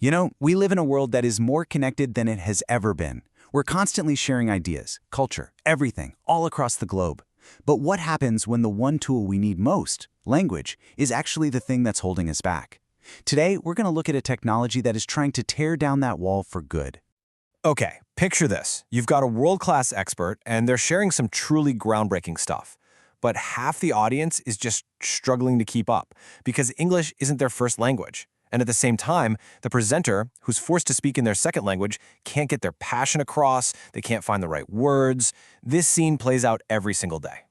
You know, we live in a world that is more connected than it has ever been. We're constantly sharing ideas, culture, everything, all across the globe. But what happens when the one tool we need most, language, is actually the thing that's holding us back? Today, we're going to look at a technology that is trying to tear down that wall for good. Okay, picture this. You've got a world-class expert, and they're sharing some truly groundbreaking stuff. But half the audience is just struggling to keep up because English isn't their first language. And at the same time, the presenter, who's forced to speak in their second language, can't get their passion across, they can't find the right words. This scene plays out every single day.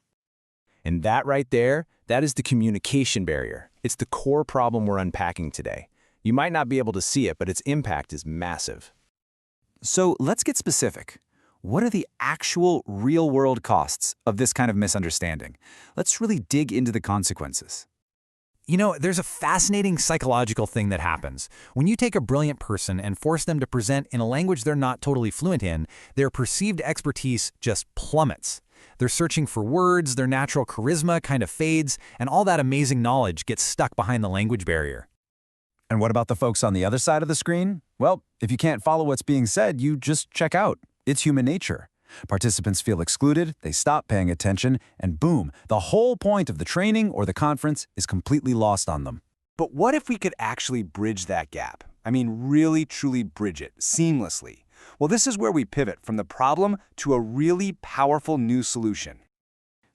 And that right there, that is the communication barrier. It's the core problem we're unpacking today. You might not be able to see it, but its impact is massive. So let's get specific. What are the actual real-world costs of this kind of misunderstanding? Let's really dig into the consequences. You know, there's a fascinating psychological thing that happens. When you take a brilliant person and force them to present in a language they're not totally fluent in, their perceived expertise just plummets. They're searching for words, their natural charisma kind of fades, and all that amazing knowledge gets stuck behind the language barrier. And what about the folks on the other side of the screen? Well, if you can't follow what's being said, you just check out. It's human nature. Participants feel excluded, they stop paying attention, and boom, the whole point of the training or the conference is completely lost on them. But what if we could actually bridge that gap? I mean, really, truly bridge it, seamlessly. Well, this is where we pivot from the problem to a really powerful new solution.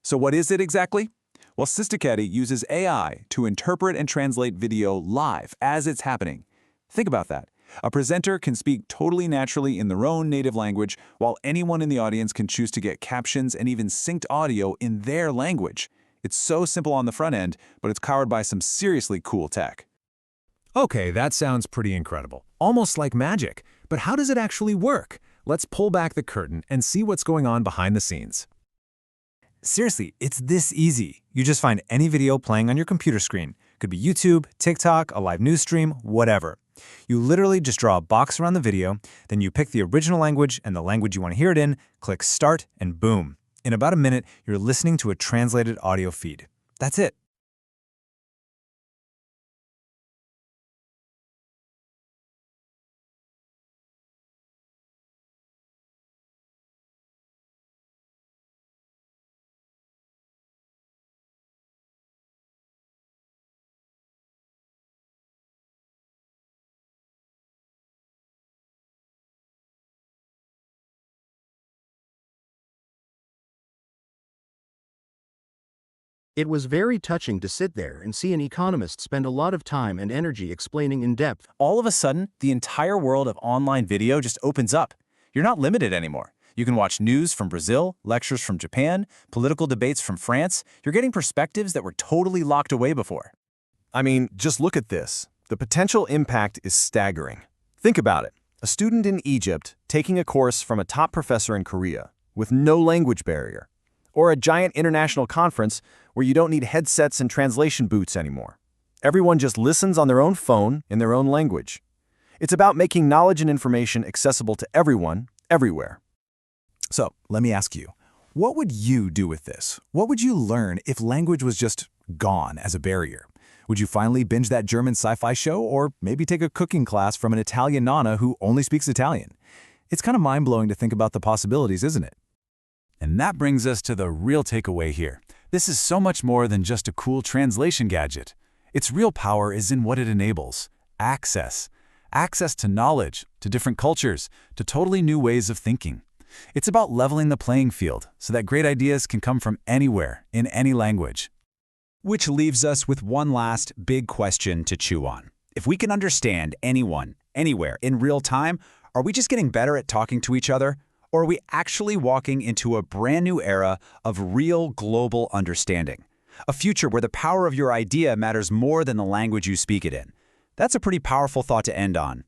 So what is it exactly? Well, SiSTeCATI uses AI to interpret and translate video live as it's happening. Think about that. A presenter can speak totally naturally in their own native language, while anyone in the audience can choose to get captions and even synced audio in their language. It's so simple on the front end, but it's powered by some seriously cool tech. Okay, that sounds pretty incredible. Almost like magic. But how does it actually work? Let's pull back the curtain and see what's going on behind the scenes. Seriously, it's this easy. You just find any video playing on your computer screen. Could be YouTube, TikTok, a live news stream, whatever. You literally just draw a box around the video, then you pick the original language and the language you want to hear it in, click Start, and boom. In about a minute, you're listening to a translated audio feed. That's it. It was very touching to sit there and see an economist spend a lot of time and energy explaining in depth. All of a sudden, the entire world of online video just opens up. You're not limited anymore. You can watch news from Brazil, lectures from Japan, political debates from France. You're getting perspectives that were totally locked away before. I mean, just look at this. The potential impact is staggering. Think about it. A student in Egypt taking a course from a top professor in Korea with no language barrier. Or a giant international conference where you don't need headsets and translation booths anymore. Everyone just listens on their own phone in their own language. It's about making knowledge and information accessible to everyone, everywhere. So, let me ask you, what would you do with this? What would you learn if language was just gone as a barrier? Would you finally binge that German sci-fi show, or maybe take a cooking class from an Italian nonna who only speaks Italian? It's kind of mind-blowing to think about the possibilities, isn't it? And that brings us to the real takeaway here. This is so much more than just a cool translation gadget. Its real power is in what it enables: access. Access to knowledge, to different cultures, to totally new ways of thinking. It's about leveling the playing field so that great ideas can come from anywhere, in any language. Which leaves us with one last big question to chew on. If we can understand anyone, anywhere, in real time, are we just getting better at talking to each other? Or are we actually walking into a brand new era of real global understanding? A future where the power of your idea matters more than the language you speak it in. That's a pretty powerful thought to end on.